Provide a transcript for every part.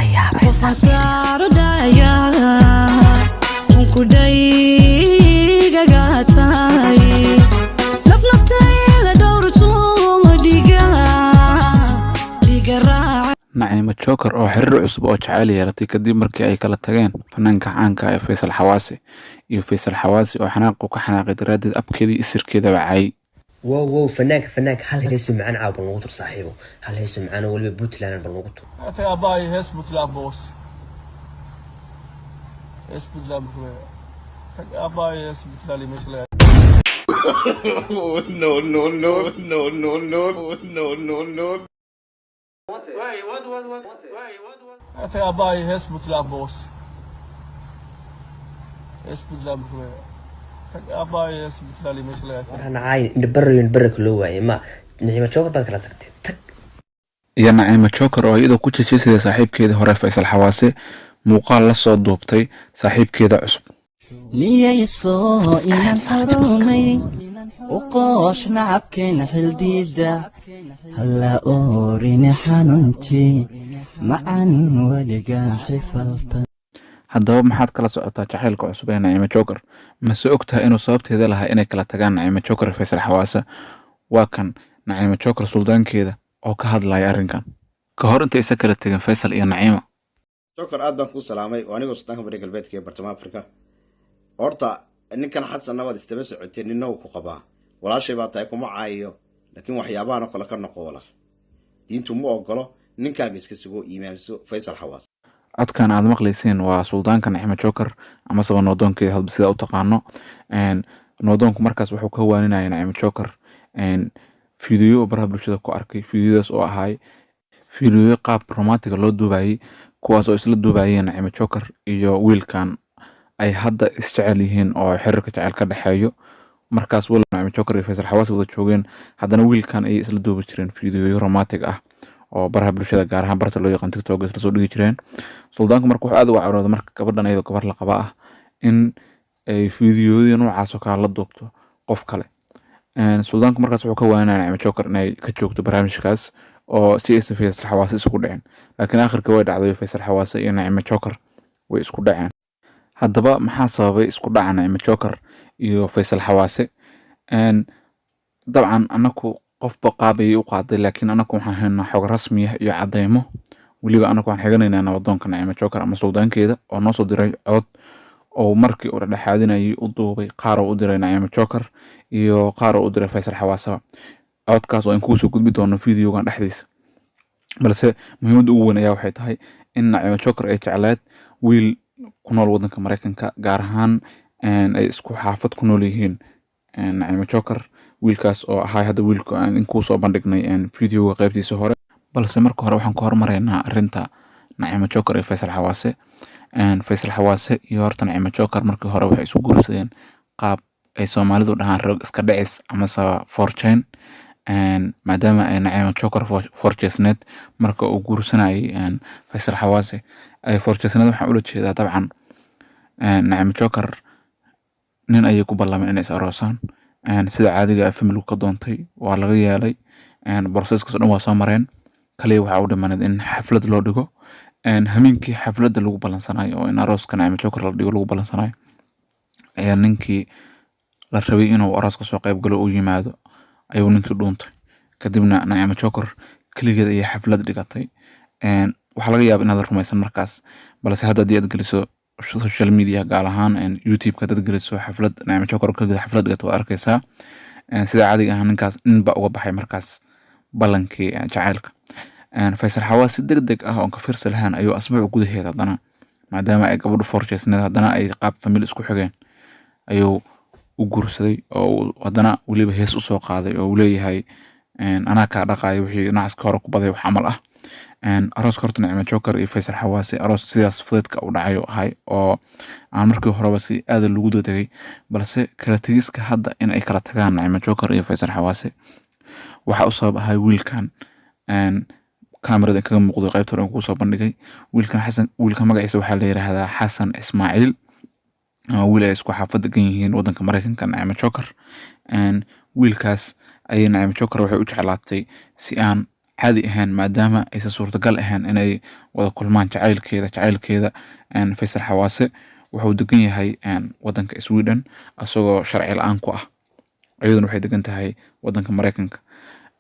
saaro daya ku dayga gatay nafnaftayda dhowrto dhiga Naciima Joker oo xiriir cusub oo jacayl yeelatay kadib markii ay kala tageen fanaanka caanka ah Faysal Xawaasi iyo Faysal Xawaasi oo xanaaq ka xanaaqay daraadid abkeedii isirkeeda wacay واو فناك هل هيسو معانا عاود نغوتر صاحبه هل هيسو معانا ولا بوتلان بنغوتر في اباي هيس بوتلان بوس هيس بوتلان اباي هيس بوتلان مثل no في اباي هيس بوتلان بوس هيس بوتلان اباي هيس بوتلان مثل انا عاين نبرك لو واي ما نعيمة جوكر بعد كلا تك iyo Naciima Joker oo iyadoo ku jajisay saaxiibkeeda hore Faysal Xawaasi muuqaal la soo duubtay saaxiibkeeda cusub niyayso inaan xarumay وقوش نعبكين حلديدا هلا أوريني حنونتي معن ولقا حفلت haddaba maxaad kala socotaa jacaylka cusub ee Naciima Joker ma soo ogtahay inuu sababteeda lahaa inay kala tagaan Naciima Joker iyo Faysal Xawaasi waa kan Naciima Joker suldaankeeda oo ka hadlaya arrinkan ka hor inta aysan kala tagin Faysal iyo Naciima Joker aad baan ku salaamay oo anigu suldaanka bariga galbeedka ee bartamaha Afrika horta ninkan xasan nabad istaba socotay ninna uu ku qabaa walaashay baa tahay kuma caayo laakiin waxyaabaha kale ka noqo walaal diintu ma ogolo ninkaaga iska sugo iimaanso Faysal Xawaasi codkan aad maqlayseen waa suldaanka Naciima Joker ama sabab noodoonkeeda hadba sida u taqaano noodoonku markaas wuxuu ka waaninayay Naciima Joker fiidiyoo baraha bulshada ku arkay fiidiyodaas oo ahay fiidiyo qaab romantic loo duubayay kuwaas oo isla duubayeen Naciima Joker iyo wiilkan ay hadda isjecel yihiin oo xiriirka jacayl ka dhaxeeyo markaas wal Naciima Joker iyo Faysal Xawaasi wada joogeen haddana wiilkan ay isla duubi jireen fiidiyo romantic ah oo baraha bulshada gaar ahaan barta loo yaqaan TikTok isla soo dhigi jireen suldaanku markuu aad u carooday marka gabadhan ayadoo gabar la qaba ah in ay fiidiyooyin noocaas oo kala la duubto qof kale suldaanku markaas wuxuu ka waanay Naciima Joker inay ka joogto barnaamijkaas oo si aysan Faysal Xawaasi isku dhicin laakiin aakhirka way dhacday Faysal Xawaasi iyo Naciima Joker way isku dhaceen haddaba maxaa sababay isku dhaca Naciima Joker iyo Faysal Xawaasi dabcan anaku qof qaabay u qaaday laakiin anaku waxaan haynaa xog rasmi ah iyo cadeymo waliba anaku waxaan xiganaynaa nabadoonka Naciima Joker ama suldaankeeda oo noo soo diray cod oo markii uu dhaxaadinayay u duubay qaar oo u diray Naciima Joker iyo qaar oo u diray Faysal Xawaasi codkaas oo in ku soo gudbi doono fiidiyogan dhexdiisa balse muhiimadda ugu weyn ayaa waxay tahay in Naciima Joker ay jeclayd wiil ku nool wadanka Mareykanka gaar ahaan ay isku xaafad ku nool yihiin Naciima Joker wiilkaas oo ahaa hadda wiilku aan in ku soo bandhignay fiidiyoga qaybtiisa hore balse marka hore waxaan ka hormareynaa arinta Naciima Joker iyo Faysal Xawaasi Faysal Xawaasi iyo horta Naciima Joker markii hore waxay isku guursadeen qaab ay Soomaalidu dhahaan rag iska dhicis ama fortune maadaama ay Naciima Joker fortunesnet marka uu guursanayay Faysal Xawaasi ay fortunesnet waxaan ula jeedaa dabcan Naciima Joker nin ayay ku ballameen inay is aroosaan sida caadiga ah family ka doontay waa laga yeelay processkaas dhan waa soo mareen kaliya waxa uu dhimanad in xaflad loo dhigo hamiinkii xafladda lagu ballansanayo oo in arooska Naciima Joker la dhigo lagu ballansanayo ayaa ninkii la rabay inuu arooska soo qayb galo u yimaado ayuu ninkii dhuuntay kadibna Naciima Joker kaligeed ayay xaflad dhigatay waxa laga yaabaa inaad rumaysan markaas balse hadda aad geliso social media gaar ahaan YouTube ka dad geliso xaflad Naciima Joker kaligeed xaflad dhigato waa arkaysaa sida caadiga ah ninkaas inba uga baxay markaas ballankii jacaylka Faysal Xawaasi degdeg ah oo ka fiirsan lahaan ayuu asbuuc gudaheeda haddana maadaama ay gabadhu fortunesnet haddana ay qaab family isku xigeen ayuu u guursaday oo haddana waliba hees u soo qaaday oo uu leeyahay anaa ka dhaqaay wixii naaska hore ku baday wax amal ah aroos horta Naciima Joker iyo Faysal Xawaasi aroos sidaas fudeedka u dhacay oo ahay oo aan markii horeba si aad lagu dadagay balse kala tagiska hadda in ay kala tagaan Naciima Joker iyo Faysal Xawaasi waxa uu sabab ahay wiilkan كاميرا كذا مقدر قيبته رأيكم صوب النجاي ويلكن magaciisa waxaa la yiraahdaa Xasan Ismaaciil wiil ay isku xaafad yihiin wadanka Mareykanka Naciima Joker wiilkaas ay Naciima Joker waxay u jeclaatay si aan caadi ahaan maadaama aysan suurtagal ahaan inay wada kulmaan jacaylkeeda Faysal Xawaase wuxuu degan yahay wadanka Sweden asagoo sharci la-aan ku ah, iyaduna waxay degan tahay wadanka Mareykanka.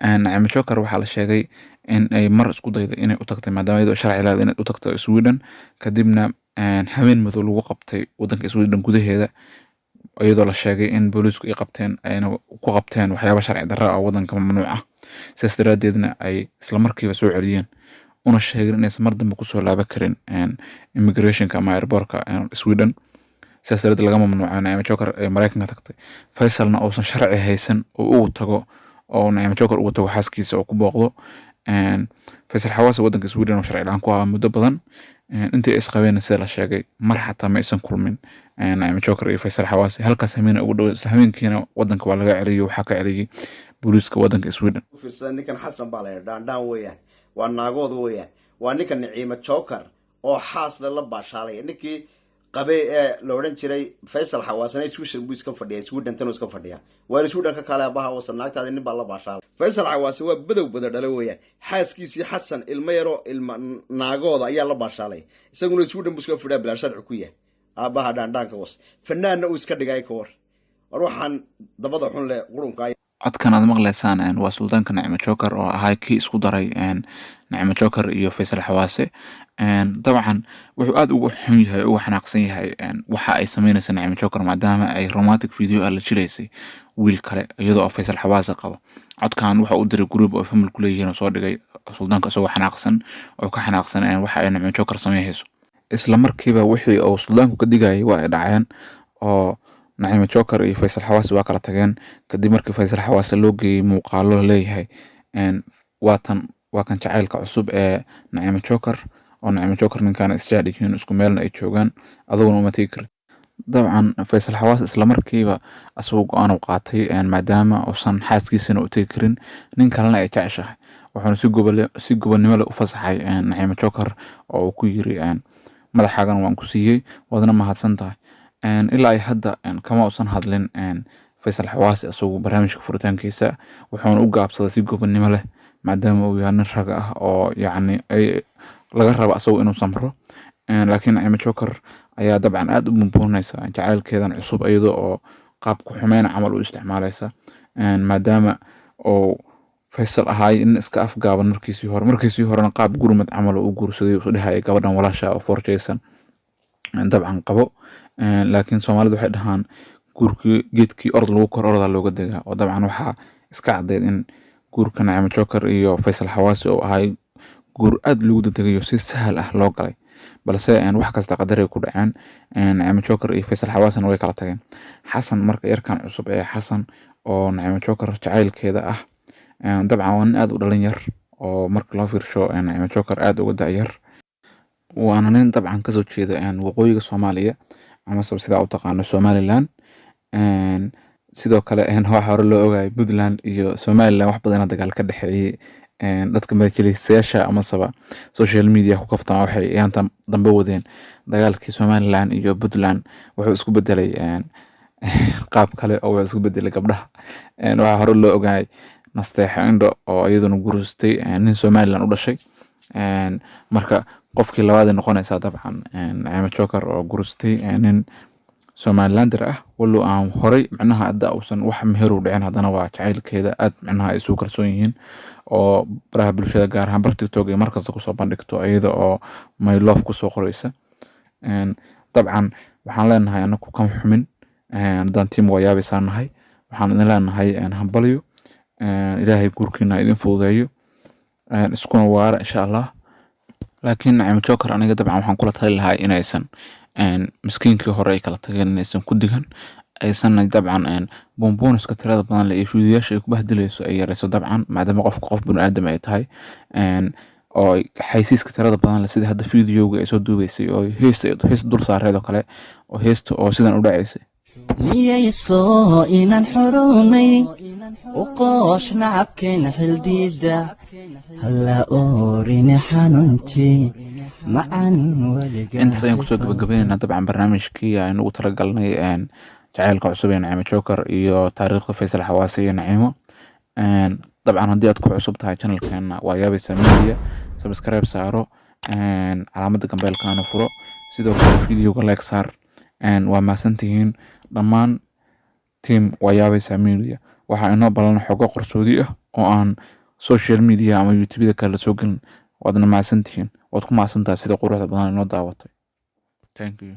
Naciimo Joker waxaa la sheegay in ay mar isku dayday inay u tagtay maadaama iyadoo sharci leedahay inay u tagto Sweden, kadibna habeen madow lagu qabtay wadanka Sweden gudaheeda, iyadoo la sheegay in booliisku ay qabteen ayna ku qabteen waxyaabo sharci darro ah oo wadanka mamnuuc ah, sidaas daraadeedna ay isla markiiba soo celiyeen una sheegeen inaysan mar dambe kusoo laaban karin immigrationka ama airportka Sweden. sidaas daraadeed laga mamnuucay Naciimo Joker ee Mareykanka tagtay. Faysalna uusan sharci haysan oo ugu tago oo Naciimo Joker ugu tago xaaskiisa oo ku booqdo. Faysal Xawaase wadanka Sweden oo sharci la-aan ku ah muddo badan, intii isqabeen sida la sheegay mar xataa ma aysan kulmin Naciimo Joker iyo Faysal Xawaase. halkaas habeen ugu dhow habeenkiina wadanka waa laga celiyay, waxaa ka celiyay booliiska wadanka Sweden. fiirsan ninkan xasan baa la yidhaa dhaan weeyaan, waa naagood weeyaan, waa ninkan Naciimo Joker oo xaas la baashaalay, ninkii qabay ee la odhan jiray Faysal Xawaasena Sweden buu iska fadhiyaa, Sweden tan iska fadhiyaa, waa Sweden ka kale abaha oo sanaagtaada nin baa la baashaalay. Faysal Xawaase waa badow dhalay weeyaan, xaaskiisii xasan ilmo yaro ilma naagooda ayaa la baashaalay, isaguna Sweden buu iska fadhiyaa bilaa sharci ku yahay, abaha dhaandhaanka was fanaanna uu iska dhigay ka war waxaan dabada xun leh qurunka. codkan aad maqlaysaan waa suldaanka Naciimo Joker oo ahaa kii isku daray Naciimo Joker iyo Faysal Xawaase. dabcan wuxuu aad ugu xun yahay ugu xanaaqsan yahay waxa ay sameynaysaa Naciimo Joker maadaama ay romantic video la jilaysay wiil kale iyadoo Faysal Xawaase qabo. codkan waxa uu diray group oo family ku leeyihiin oo soo dhigay suldaanka isagoo xanaaqsan oo ka xanaaqsan waxa ay Naciimo Joker sameeyayso. isla markiiba wixii uu suldaanku ka digayay waa ay dhaceen oo Naciimo Joker iyo Faysal Xawaase waa kala tageen kadib markii Faysal Xawaase loo geeyay muuqaalo la leeyahay waa kan jacaylka cusub ee Naciimo Joker oo Naciimo Joker ninkan isjecelihiin isku meelna ay joogaan adaguna uma tegi karin. dabcan Faysal Xawaase isla markiiba asagoo go'aan u qaatay maadaama uusan xaaskiisana u tegi karin nin kalena ay jeceshahay, wuxuuna si gobonimo leh u fasaxay Naciimo Joker oo uu ku yiri madaxaagan waan ku siiyey wadna mahadsan tahay. ilaa ay hadda kama uusan hadlin Faysal Xawaase asagoo barnaamijka furitaankiisa, wuxuuna u gaabsaday si gobonimo leh maadaama uu yahay nin rag ah oo yacni ay laga rabo asagoo inuu samro. laakiin Naciimo Joker ayaa dabcan aad u bumbuunaysa jacaylkeedan cusub iyadoo oo qaab ku xumeyn camal u isticmaalaysa maadaama oo Faysal ahaay in iska afgaaban markiisii horena qaab gurmad camal u guursaday u dhahay gabadhan walaasha oo forjaysan dabcan qabo. laakiin Soomaalidu waxay dhahaan guurkii geedkii orod lagu kor orada looga degaa, oo dabcan waxaa iska cadeyd in guurka Naciimo Joker iyo Faysal Xawaase oo ahay guur aad lagu dedegayo si sahal ah loo galay, balse wax kasta qadaray ku dhaceen. Naciimo Joker iyo Faysal Xawaasena way kala tageen. xasan marka yarkan cusub ee xasan oo Naciimo Joker jacaylkeeda ah dabcan waa nin aad u dhalin yar oo marka loo fiirsho Naciimo Joker aad uga da'yar, waana nin dabcan kasoo jeeda waqooyiga Soomaaliya ama sida u taqaano Somaliland. sidoo kale waxa hore loo ogaayay Puntland iyo Somaliland wax badan dagaal ka dhaxeeyay dadka majlisayaasha ama social media ku kaftama waxay yaanta dambe wadeen dagaalkii Somaliland iyo Puntland wuxuu isku bedelay qaab kale oo wuxuu isku bedelay gabdhaha. waxa hore loo ogaayay Nasteexa Indho oo iyaduna guursatay nin Somaliland u dhashay, marka qofkii labaad noqonaysa dabcan Naciimo Joker oo guursatay nin Somalilander ah walo aan horay macnaha hadda uusan wax meher u dhicin, haddana waa jacaylkeeda aad macnaha ay soo kalsoon yihiin oo baraha bulshada gaar ahaan bar TikTok ay markasta kusoo bandhigto iyada oo my love kusoo qoraysa. dabcan waxaan leenahay anaku kama xumin haddaan tiim wayaabaysaa nahay, waxaan idin leenahay hambalyo, ilaahay guurkiina idin fududeeyo iskuna waara insha Allah. laakiin Naciimo Joker aniga dabcan waxaan kula tali lahaa inaysan miskiinkii hore ay kala tageen inaysan ku digan, aysan dabcan bonbonuska tirada badan leh iyo fiidiyaasha ay ku bahdilayso ay yarayso dabcan maadaama qof bini'aadam ay tahay oo xaysiiska tirada badan leh sida hadda fiidiyowga ay soo duubaysay oo heesta dul saareed oo kale oo heesta oo sidan u dhacaysay. miyayso inaan xurumay u qoosh nacabkeena xildiida halla oorine xanuunti macan weliga. intaas ayaan kusoo gabagabaynaynaa dabcan barnaamijkii aynu ugu talagalnay jacaylka cusub ee Naciimo Joker iyo taariikhda Faysal Xawaase iyo Naciimo. dabcan haddii aad ku cusub tahay channelkeena waa yaabaysaa media subscribe saaro calaamada gambeelkaana furo sidoo kale videoga like saar waa mahadsantihiin dhammaan team waa yaabaysaa media waxaa inoo balan xogo qarsoodi ah oo aan social media ama youtube-da kala soo gelin waadna mahadsantihiin waad ku mahadsantahay sida quruxda badan inoo daawatay thank you